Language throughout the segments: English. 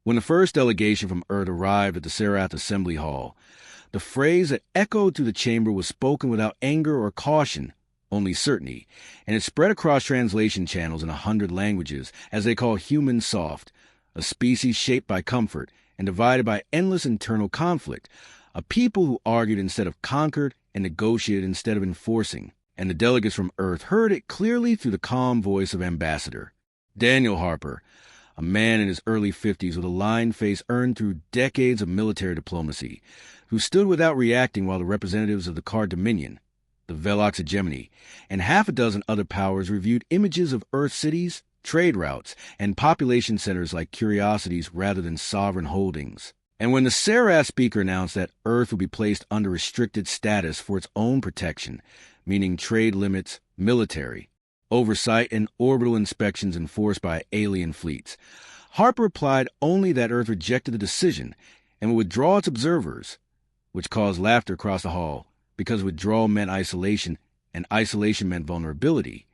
When the first delegation from Earth arrived at the Serath Assembly Hall, the phrase that echoed through the chamber was spoken without anger or caution, only certainty, and it spread across translation channels in 100 languages as they call human soft, a species shaped by comfort and divided by endless internal conflict, a people who argued instead of conquered and negotiated instead of enforcing. And the delegates from Earth heard it clearly through the calm voice of Ambassador Daniel Harper, a man in his early 50s with a lined face earned through decades of military diplomacy, who stood without reacting while the representatives of the Car Dominion, the Velox Hegemony, and half a dozen other powers reviewed images of Earth cities, trade routes, and population centers like curiosities rather than sovereign holdings. And when the Serath speaker announced that Earth would be placed under restricted status for its own protection, meaning trade limits, military, oversight, and orbital inspections enforced by alien fleets, Harper replied only that Earth rejected the decision and would withdraw its observers, which caused laughter across the hall, because withdrawal meant isolation, and isolation meant vulnerability.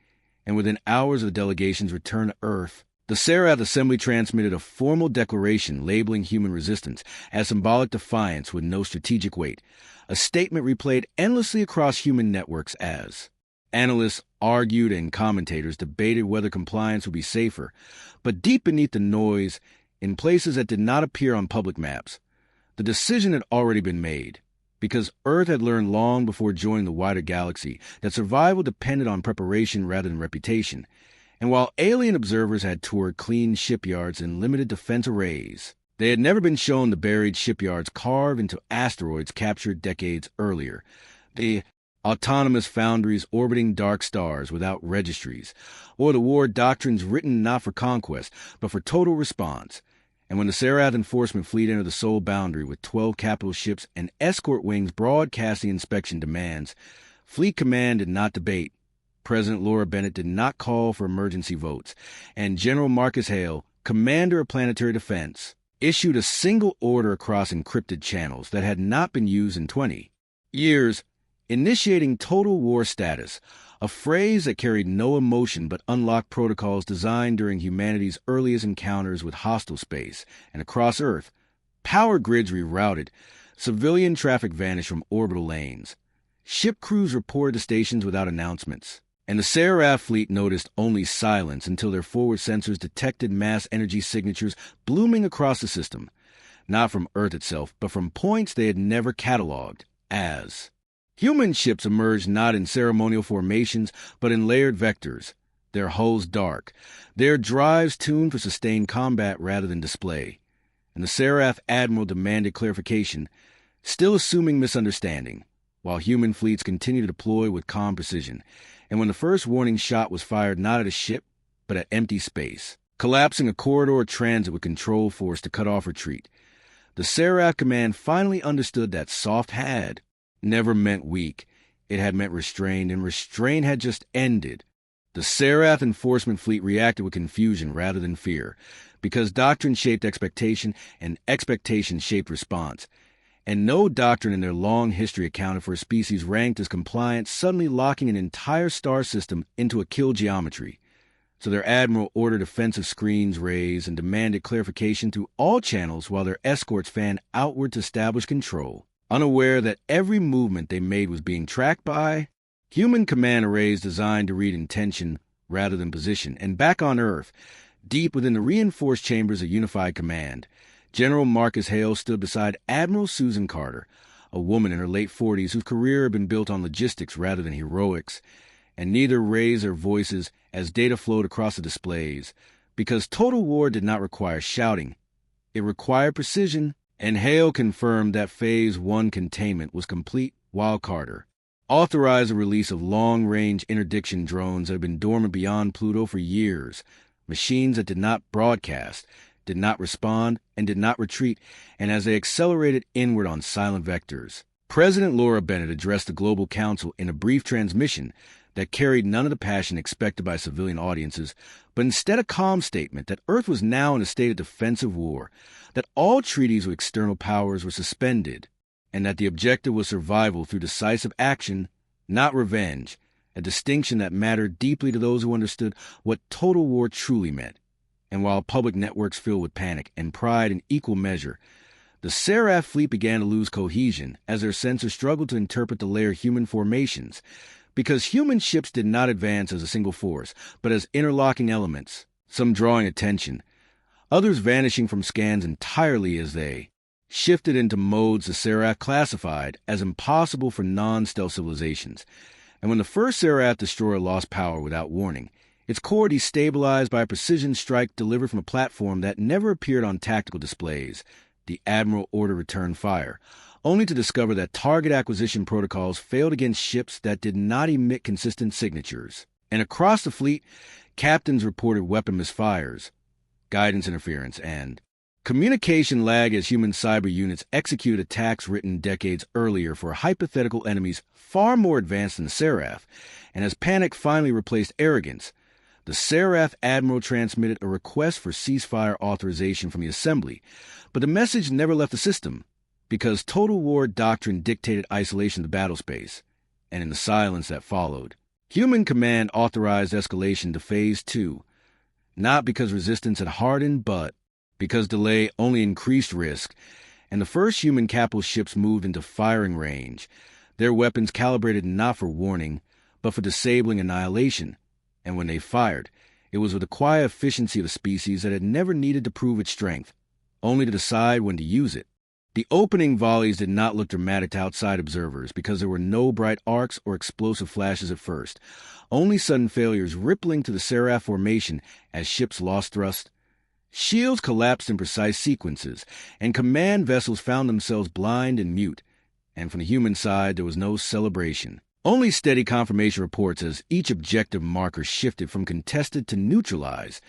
And within hours of the delegation's return to Earth, the Serath Assembly transmitted a formal declaration labeling human resistance as symbolic defiance with no strategic weight, a statement replayed endlessly across human networks as analysts argued and commentators debated whether compliance would be safer, but deep beneath the noise, in places that did not appear on public maps, the decision had already been made, because Earth had learned long before joining the wider galaxy that survival depended on preparation rather than reputation. And while alien observers had toured clean shipyards and limited defense arrays, they had never been shown the buried shipyards carved into asteroids captured decades earlier, the autonomous foundries orbiting dark stars without registries, or the war doctrines written not for conquest, but for total response. And when the Serath Enforcement Fleet entered the Sol boundary with 12 capital ships and escort wings broadcasting inspection demands, Fleet Command did not debate. President Laura Bennett did not call for emergency votes, and General Marcus Hale, Commander of Planetary Defense, issued a single order across encrypted channels that had not been used in 20 years, initiating total war status, a phrase that carried no emotion but unlocked protocols designed during humanity's earliest encounters with hostile space. And across Earth, power grids rerouted, civilian traffic vanished from orbital lanes. Ship crews reported to stations without announcements, and the Serath fleet noticed only silence until their forward sensors detected mass energy signatures blooming across the system, not from Earth itself, but from points they had never cataloged as. Human ships emerged not in ceremonial formations, but in layered vectors, their hulls dark, their drives tuned for sustained combat rather than display. And the Serath admiral demanded clarification, still assuming misunderstanding, while human fleets continued to deploy with calm precision. And when the first warning shot was fired not at a ship, but at empty space, collapsing a corridor of transit with control force to cut off retreat, the Serath command finally understood that soft had never meant weak. It had meant restrained, and restraint had just ended. The Serath Enforcement Fleet reacted with confusion rather than fear, because doctrine shaped expectation, and expectation shaped response. And no doctrine in their long history accounted for a species ranked as compliant suddenly locking an entire star system into a kill geometry. So their admiral ordered offensive screens raised and demanded clarification through all channels while their escorts fanned outward to establish control, unaware that every movement they made was being tracked by human command arrays designed to read intention rather than position. And back on Earth, deep within the reinforced chambers of unified command, General Marcus Hale stood beside Admiral Susan Carter, a woman in her late 40s whose career had been built on logistics rather than heroics, and neither raised their voices as data flowed across the displays, because total war did not require shouting. It required precision, and Hale confirmed that Phase 1 containment was complete while Carter authorized the release of long-range interdiction drones that had been dormant beyond Pluto for years, machines that did not broadcast, did not respond, and did not retreat, and as they accelerated inward on silent vectors, President Laura Bennett addressed the Global Council in a brief transmission that carried none of the passion expected by civilian audiences, but instead a calm statement that Earth was now in a state of defensive war, that all treaties with external powers were suspended, and that the objective was survival through decisive action, not revenge, a distinction that mattered deeply to those who understood what total war truly meant. And while public networks filled with panic and pride in equal measure, the Seraph fleet began to lose cohesion as their sensors struggled to interpret the layered human formations, because human ships did not advance as a single force, but as interlocking elements, some drawing attention, others vanishing from scans entirely as they shifted into modes the Seraph classified as impossible for non-stealth civilizations. And when the first Seraph destroyer lost power without warning, its core destabilized by a precision strike delivered from a platform that never appeared on tactical displays, the Admiral ordered return fire, only to discover that target acquisition protocols failed against ships that did not emit consistent signatures. And across the fleet, captains reported weapon misfires, guidance interference, and communication lag as human cyber units executed attacks written decades earlier for hypothetical enemies far more advanced than the Seraph. And as panic finally replaced arrogance, the Seraph Admiral transmitted a request for ceasefire authorization from the Assembly, but the message never left the system, because Total War doctrine dictated isolation of the battlespace. And in the silence that followed, Human Command authorized escalation to Phase 2, not because resistance had hardened, but because delay only increased risk, and the first human capital ships moved into firing range, their weapons calibrated not for warning, but for disabling annihilation. And when they fired, it was with the quiet efficiency of a species that had never needed to prove its strength, only to decide when to use it. The opening volleys did not look dramatic to outside observers because there were no bright arcs or explosive flashes at first, only sudden failures rippling to the Seraph formation as ships lost thrust. Shields collapsed in precise sequences, and command vessels found themselves blind and mute. And from the human side, there was no celebration. Only steady confirmation reports as each objective marker shifted from contested to neutralized,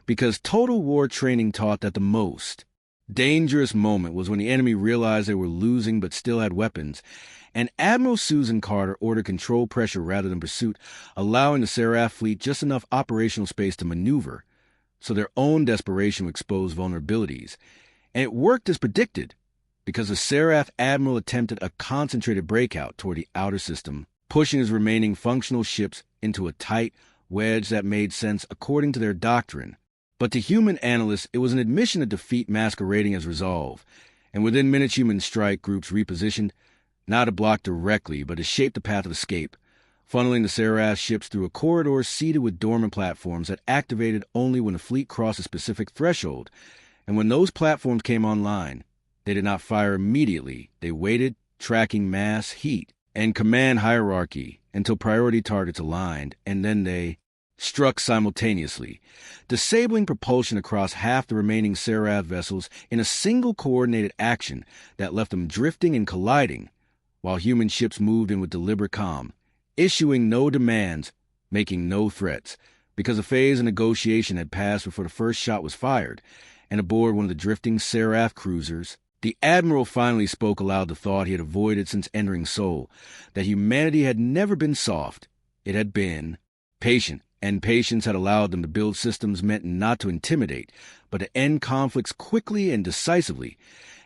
because Total War training taught that the most dangerous moment was when the enemy realized they were losing but still had weapons, and Admiral Susan Carter ordered control pressure rather than pursuit, allowing the Seraph fleet just enough operational space to maneuver, so their own desperation would expose vulnerabilities. And it worked as predicted, because the Seraph Admiral attempted a concentrated breakout toward the outer system, pushing his remaining functional ships into a tight wedge that made sense according to their doctrine. But to human analysts, it was an admission of defeat masquerading as resolve, and within minutes human strike groups repositioned, not to block directly, but to shape the path of escape, funneling the Seraph ships through a corridor seeded with dormant platforms that activated only when the fleet crossed a specific threshold. And when those platforms came online, they did not fire immediately. They waited, tracking mass, heat, and command hierarchy until priority targets aligned, and then they struck simultaneously, disabling propulsion across half the remaining Seraph vessels in a single coordinated action that left them drifting and colliding, while human ships moved in with deliberate calm, issuing no demands, making no threats, because a phase of negotiation had passed before the first shot was fired, and aboard one of the drifting Seraph cruisers, the Admiral finally spoke aloud the thought he had avoided since entering Sol, that humanity had never been soft. It had been patient, and patience had allowed them to build systems meant not to intimidate, but to end conflicts quickly and decisively.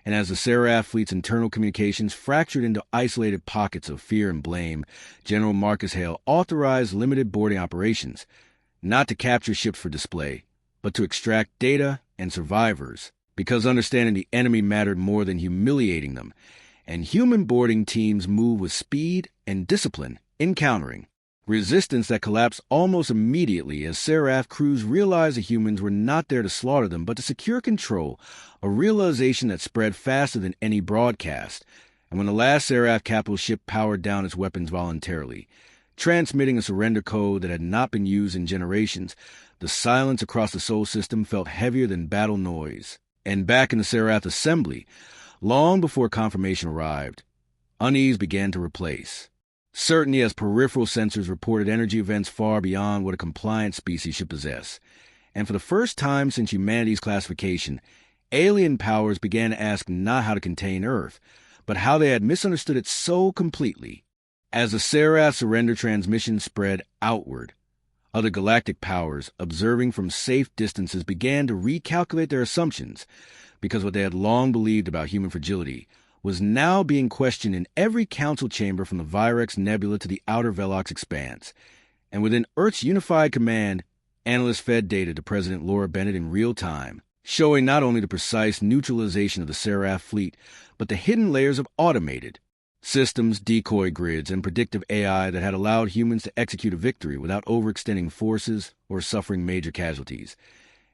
And as the Seraph fleet's internal communications fractured into isolated pockets of fear and blame, General Marcus Hale authorized limited boarding operations, not to capture ships for display, but to extract data and survivors, because understanding the enemy mattered more than humiliating them, and human boarding teams moved with speed and discipline, encountering resistance that collapsed almost immediately as Seraph crews realized the humans were not there to slaughter them, but to secure control, a realization that spread faster than any broadcast. And when the last Seraph capital ship powered down its weapons voluntarily, transmitting a surrender code that had not been used in generations, the silence across the Sol system felt heavier than battle noise. And back in the Seraph assembly, long before confirmation arrived, unease began to replace certainty as peripheral sensors reported energy events far beyond what a compliant species should possess. And for the first time since humanity's classification, alien powers began to ask not how to contain Earth, but how they had misunderstood it so completely. As the Seraph surrender transmission spread outward, other galactic powers, observing from safe distances, began to recalculate their assumptions, because what they had long believed about human fragility was now being questioned in every council chamber from the Virex Nebula to the outer Velox expanse. And within Earth's unified command, Analysts fed data to President Laura Bennett in real time, showing not only the precise neutralization of the Seraph fleet, but the hidden layers of automated systems, decoy grids, and predictive AI that had allowed humans to execute a victory without overextending forces or suffering major casualties.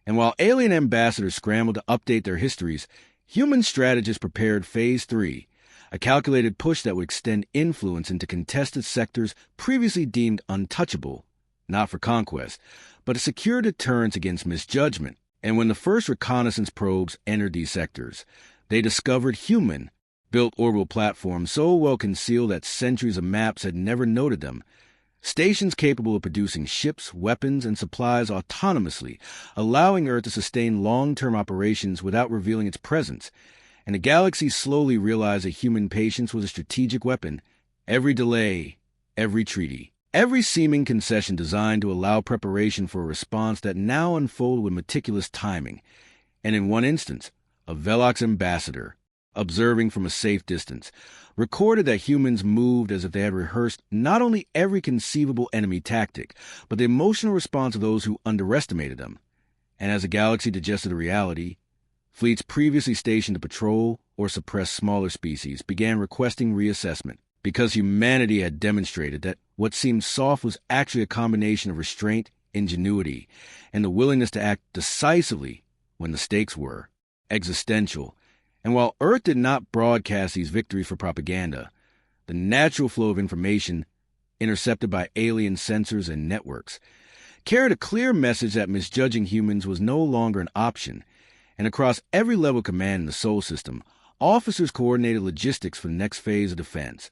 And while alien ambassadors scrambled to update their histories, human strategists prepared Phase 3, a calculated push that would extend influence into contested sectors previously deemed untouchable, not for conquest, but a secure deterrence against misjudgment. And when the first reconnaissance probes entered these sectors, they discovered human-built orbital platforms so well concealed that centuries of maps had never noted them. Stations capable of producing ships, weapons, and supplies autonomously, allowing Earth to sustain long-term operations without revealing its presence. And the galaxy slowly realized that human patience was a strategic weapon. Every delay, every treaty, every seeming concession designed to allow preparation for a response that now unfolded with meticulous timing. And in one instance, a Velox ambassador, observing from a safe distance, recorded that humans moved as if they had rehearsed not only every conceivable enemy tactic, but the emotional response of those who underestimated them. And as the galaxy digested the reality, fleets previously stationed to patrol or suppress smaller species began requesting reassessment, because humanity had demonstrated that what seemed soft was actually a combination of restraint, ingenuity, and the willingness to act decisively when the stakes were existential. And while Earth did not broadcast these victories for propaganda, the natural flow of information, intercepted by alien sensors and networks, carried a clear message that misjudging humans was no longer an option. And across every level of command in the Sol system, officers coordinated logistics for the next phase of defense,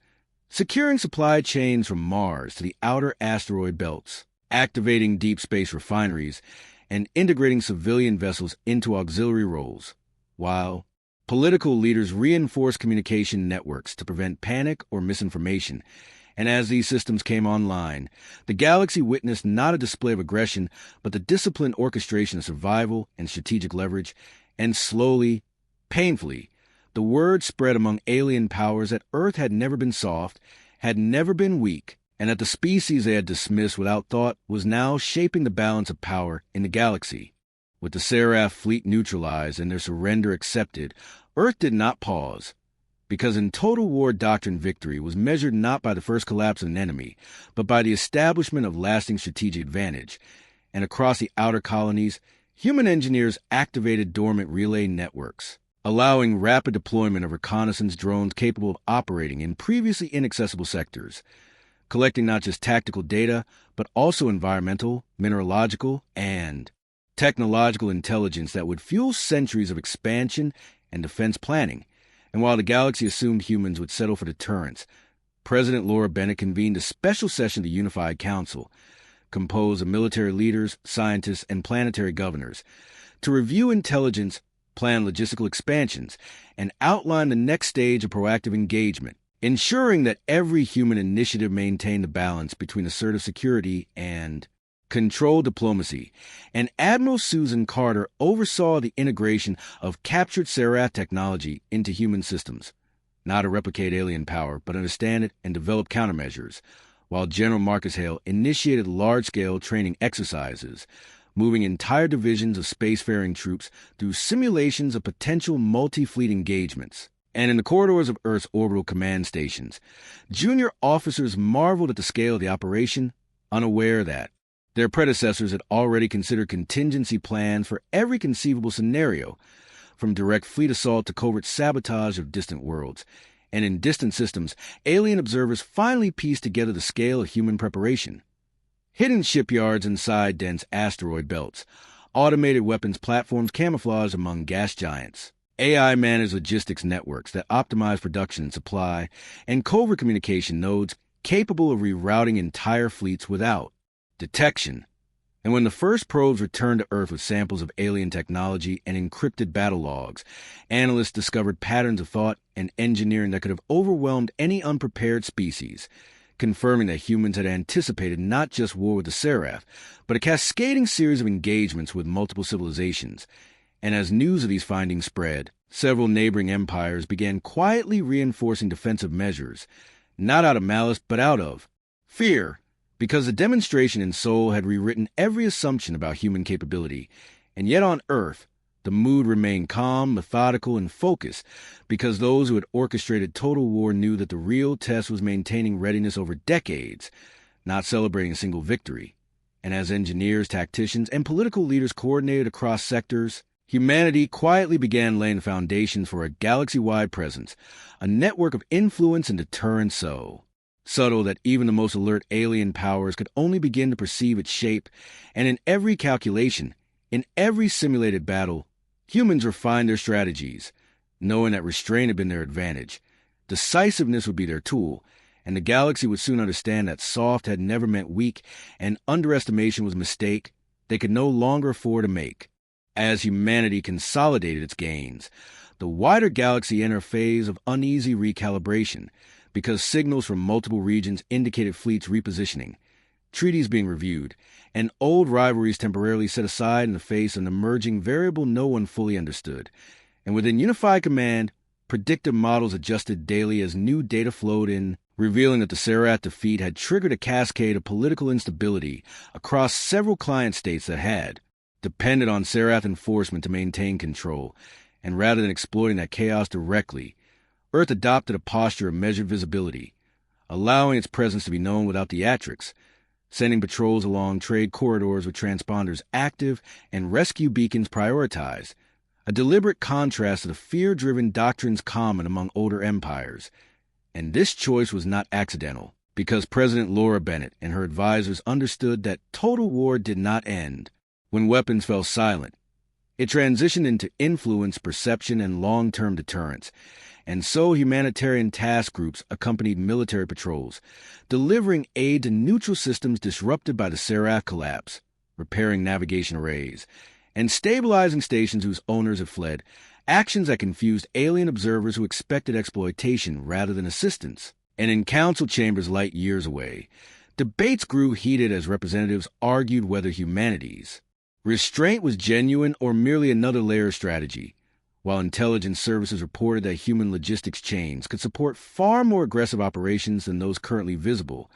securing supply chains from Mars to the outer asteroid belts, activating deep space refineries, and integrating civilian vessels into auxiliary roles, while political leaders reinforced communication networks to prevent panic or misinformation. And as these systems came online, the galaxy witnessed not a display of aggression, but the disciplined orchestration of survival and strategic leverage. And slowly, painfully, the word spread among alien powers that Earth had never been soft, had never been weak, and that the species they had dismissed without thought was now shaping the balance of power in the galaxy. With the Seraph fleet neutralized and their surrender accepted, Earth did not pause, because in total war doctrine victory was measured not by the first collapse of an enemy, but by the establishment of lasting strategic advantage. And across the outer colonies, human engineers activated dormant relay networks, allowing rapid deployment of reconnaissance drones capable of operating in previously inaccessible sectors, collecting not just tactical data, but also environmental, mineralogical, and technological intelligence that would fuel centuries of expansion and defense planning. And while the galaxy assumed humans would settle for deterrence, President Laura Bennett convened a special session of the Unified Council, composed of military leaders, scientists, and planetary governors, to review intelligence, plan logistical expansions, and outline the next stage of proactive engagement, ensuring that every human initiative maintained the balance between assertive security and controlled diplomacy. And Admiral Susan Carter oversaw the integration of captured Seraph technology into human systems, not to replicate alien power, but understand it and develop countermeasures, while General Marcus Hale initiated large-scale training exercises, moving entire divisions of spacefaring troops through simulations of potential multi-fleet engagements. And in the corridors of Earth's orbital command stations, junior officers marveled at the scale of the operation, unaware that their predecessors had already considered contingency plans for every conceivable scenario, from direct fleet assault to covert sabotage of distant worlds. And in distant systems, alien observers finally pieced together the scale of human preparation. Hidden shipyards inside dense asteroid belts, automated weapons platforms camouflaged among gas giants, AI-managed logistics networks that optimize production and supply, and covert communication nodes capable of rerouting entire fleets without detection. And when the first probes returned to Earth with samples of alien technology and encrypted battle logs, analysts discovered patterns of thought and engineering that could have overwhelmed any unprepared species, confirming that humans had anticipated not just war with the Seraph, but a cascading series of engagements with multiple civilizations. And as news of these findings spread, several neighboring empires began quietly reinforcing defensive measures, not out of malice but out of fear, because the demonstration in Seoul had rewritten every assumption about human capability, and yet on Earth, the mood remained calm, methodical, and focused because those who had orchestrated total war knew that the real test was maintaining readiness over decades, not celebrating a single victory. And as engineers, tacticians, and political leaders coordinated across sectors, humanity quietly began laying the foundations for a galaxy-wide presence, a network of influence and deterrence so subtle that even the most alert alien powers could only begin to perceive its shape, and in every calculation, in every simulated battle, humans refined their strategies, knowing that restraint had been their advantage, decisiveness would be their tool, and the galaxy would soon understand that soft had never meant weak, and underestimation was a mistake they could no longer afford to make. As humanity consolidated its gains, the wider galaxy entered a phase of uneasy recalibration, because signals from multiple regions indicated fleets repositioning, treaties being reviewed, and old rivalries temporarily set aside in the face of an emerging variable no one fully understood. And within unified command, predictive models adjusted daily as new data flowed in, revealing that the Serath defeat had triggered a cascade of political instability across several client states that had depended on Serath enforcement to maintain control. And rather than exploiting that chaos directly, Earth adopted a posture of measured visibility, allowing its presence to be known without theatrics, sending patrols along trade corridors with transponders active and rescue beacons prioritized, a deliberate contrast to the fear-driven doctrines common among older empires. And this choice was not accidental, because President Laura Bennett and her advisors understood that total war did not end when weapons fell silent. It transitioned into influence, perception, and long-term deterrence. And so humanitarian task groups accompanied military patrols, delivering aid to neutral systems disrupted by the Serath collapse, repairing navigation arrays, and stabilizing stations whose owners had fled, actions that confused alien observers who expected exploitation rather than assistance. And in council chambers light years away, debates grew heated as representatives argued whether humanity's restraint was genuine or merely another layer of strategy, while intelligence services reported that human logistics chains could support far more aggressive operations than those currently visible,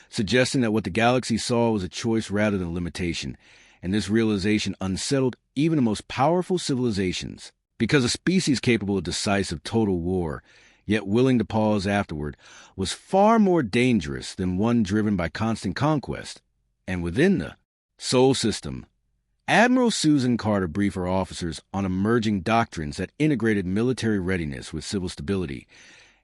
suggesting that what the galaxy saw was a choice rather than a limitation, and this realization unsettled even the most powerful civilizations, because a species capable of decisive total war, yet willing to pause afterward, was far more dangerous than one driven by constant conquest. And within the Sol system, Admiral Susan Carter briefed her officers on emerging doctrines that integrated military readiness with civil stability,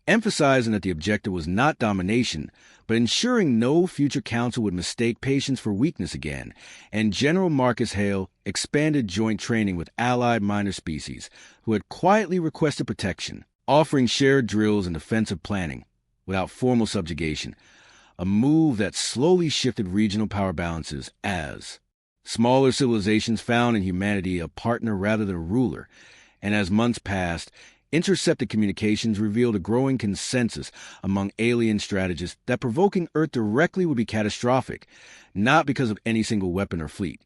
emphasizing that the objective was not domination, but ensuring no future council would mistake patience for weakness again. And General Marcus Hale expanded joint training with allied minor species who had quietly requested protection, offering shared drills and defensive planning without formal subjugation, a move that slowly shifted regional power balances as smaller civilizations found in humanity a partner rather than a ruler, and as months passed, intercepted communications revealed a growing consensus among alien strategists that provoking Earth directly would be catastrophic, not because of any single weapon or fleet,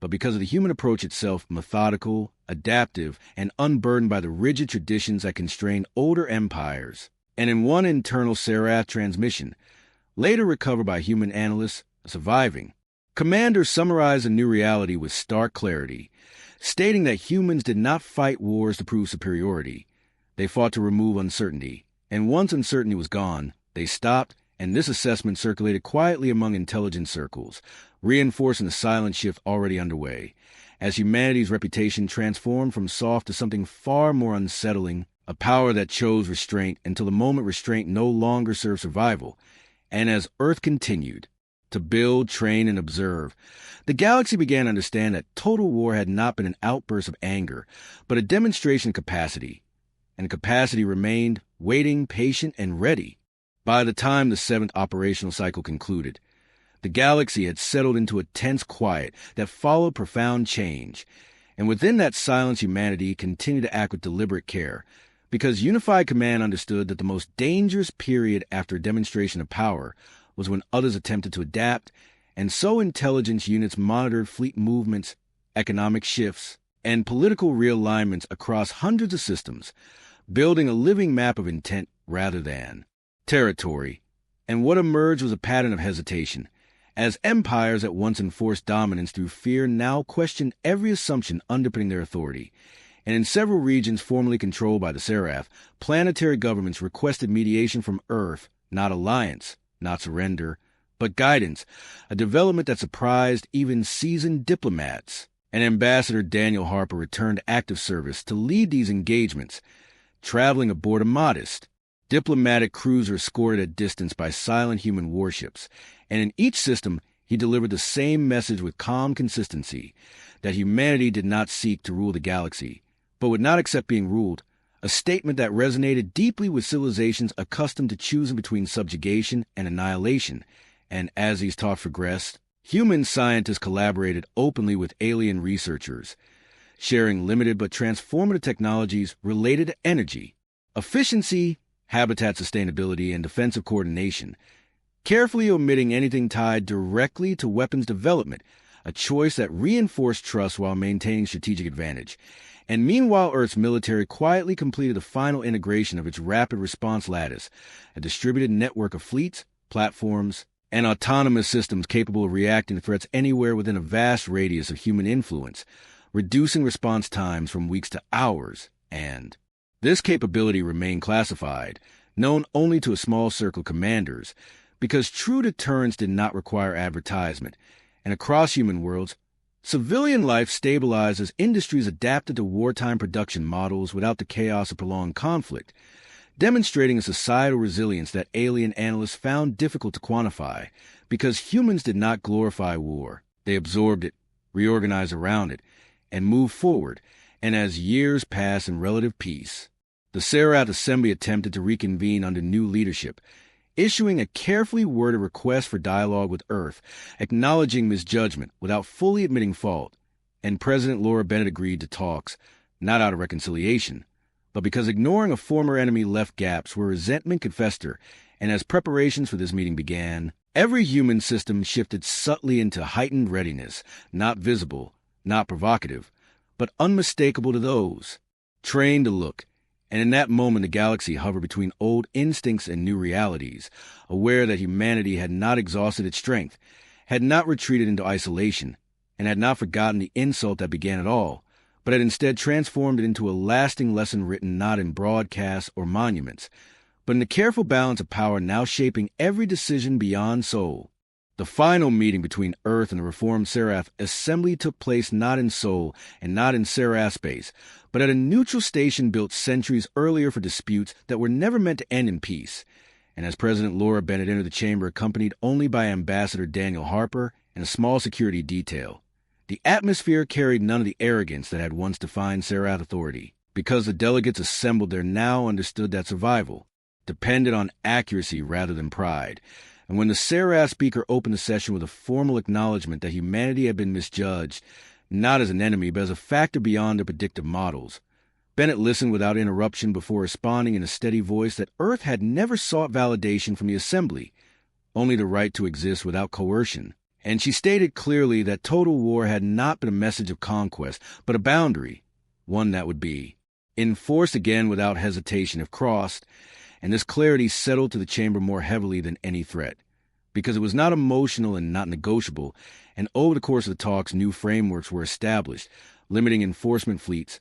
but because of the human approach itself, methodical, adaptive, and unburdened by the rigid traditions that constrained older empires. And in one internal Serath transmission, later recovered by human analysts, surviving, Commander summarized the new reality with stark clarity, stating that humans did not fight wars to prove superiority. They fought to remove uncertainty, and once uncertainty was gone, they stopped, and this assessment circulated quietly among intelligence circles, reinforcing the silent shift already underway, as humanity's reputation transformed from soft to something far more unsettling, a power that chose restraint until the moment restraint no longer served survival. And as Earth continued to build, train, and observe, the galaxy began to understand that total war had not been an outburst of anger, but a demonstration of capacity. And capacity remained, waiting, patient, and ready. By the time the 7th operational cycle concluded, the galaxy had settled into a tense quiet that followed profound change. And within that silence, humanity continued to act with deliberate care, because unified command understood that the most dangerous period after a demonstration of power was when others attempted to adapt, and so intelligence units monitored fleet movements, economic shifts, and political realignments across hundreds of systems, building a living map of intent rather than territory. And what emerged was a pattern of hesitation, as empires that once enforced dominance through fear now questioned every assumption underpinning their authority. And in several regions formerly controlled by the Seraph, planetary governments requested mediation from Earth, not alliance, not surrender, but guidance, a development that surprised even seasoned diplomats. And Ambassador Daniel Harper returned to active service to lead these engagements, traveling aboard a modest, diplomatic cruiser escorted at distance by silent human warships. And in each system, he delivered the same message with calm consistency, that humanity did not seek to rule the galaxy, but would not accept being ruled, a statement that resonated deeply with civilizations accustomed to choosing between subjugation and annihilation. And as these talks progressed, human scientists collaborated openly with alien researchers, sharing limited but transformative technologies related to energy, efficiency, habitat sustainability, and defensive coordination, carefully omitting anything tied directly to weapons development, a choice that reinforced trust while maintaining strategic advantage. And meanwhile, Earth's military quietly completed the final integration of its rapid response lattice, a distributed network of fleets, platforms, and autonomous systems capable of reacting to threats anywhere within a vast radius of human influence, reducing response times from weeks to hours. And this capability remained classified, known only to a small circle of commanders, because true deterrence did not require advertisement. And across human worlds, civilian life stabilized as industries adapted to wartime production models without the chaos of prolonged conflict, demonstrating a societal resilience that alien analysts found difficult to quantify, because humans did not glorify war. They absorbed it, reorganized around it, and moved forward. And as years passed in relative peace, the Serath Assembly attempted to reconvene under new leadership, issuing a carefully worded request for dialogue with Earth, acknowledging misjudgment without fully admitting fault. And President Laura Bennett agreed to talks, not out of reconciliation, but because ignoring a former enemy left gaps where resentment could fester. And as preparations for this meeting began, every human system shifted subtly into heightened readiness, not visible, not provocative, but unmistakable to those trained to look. And in that moment, the galaxy hovered between old instincts and new realities, aware that humanity had not exhausted its strength, had not retreated into isolation, and had not forgotten the insult that began it all, but had instead transformed it into a lasting lesson written not in broadcasts or monuments, but in the careful balance of power now shaping every decision beyond Sol. The final meeting between Earth and the reformed Seraph Assembly took place not in Sol and not in Seraph space, but at a neutral station built centuries earlier for disputes that were never meant to end in peace. And as President Laura Bennett entered the chamber accompanied only by Ambassador Daniel Harper and a small security detail, the atmosphere carried none of the arrogance that had once defined Seraph authority, because the delegates assembled there now understood that survival depended on accuracy rather than pride. And when the Seraph speaker opened the session with a formal acknowledgement that humanity had been misjudged, not as an enemy, but as a factor beyond their predictive models, Bennett listened without interruption before responding in a steady voice that Earth had never sought validation from the Assembly, only the right to exist without coercion. And she stated clearly that total war had not been a message of conquest, but a boundary, one that would be enforced again without hesitation if crossed. And this clarity settled to the chamber more heavily than any threat, because it was not emotional and not negotiable, and over the course of the talks, new frameworks were established, limiting enforcement fleets,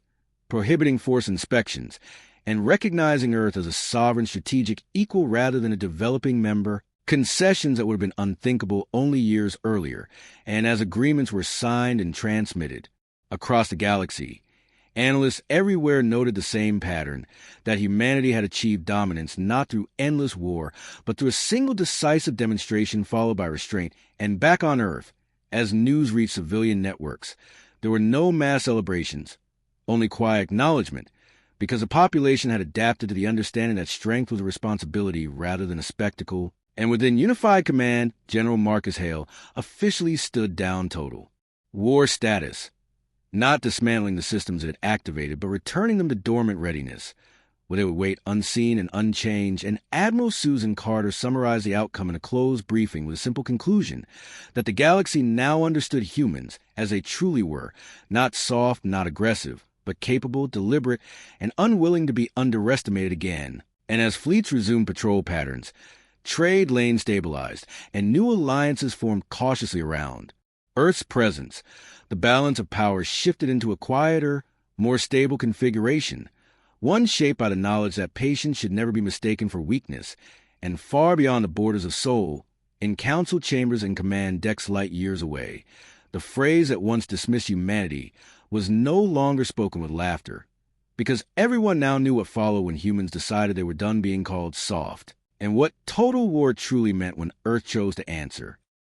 prohibiting force inspections, and recognizing Earth as a sovereign strategic equal rather than a developing member, concessions that would have been unthinkable only years earlier. And as agreements were signed and transmitted across the galaxy, analysts everywhere noted the same pattern, that humanity had achieved dominance not through endless war, but through a single decisive demonstration followed by restraint. And back on Earth, as news reached civilian networks, there were no mass celebrations, only quiet acknowledgement, because the population had adapted to the understanding that strength was a responsibility rather than a spectacle. And within unified command, General Marcus Hale officially stood down total war status, not dismantling the systems it had activated, but returning them to dormant readiness, where they would wait unseen and unchanged. And Admiral Susan Carter summarized the outcome in a closed briefing with a simple conclusion, that the galaxy now understood humans as they truly were, not soft, not aggressive, but capable, deliberate, and unwilling to be underestimated again. And as fleets resumed patrol patterns, Trade lanes stabilized, and new alliances formed cautiously around. Earth's presence, the balance of power shifted into a quieter, more stable configuration, one shaped by the knowledge that patience should never be mistaken for weakness, and far beyond the borders of Sol, in council chambers and command decks light years away, the phrase that once dismissed humanity was no longer spoken with laughter, because everyone now knew what followed when humans decided they were done being called soft, and what total war truly meant when Earth chose to answer.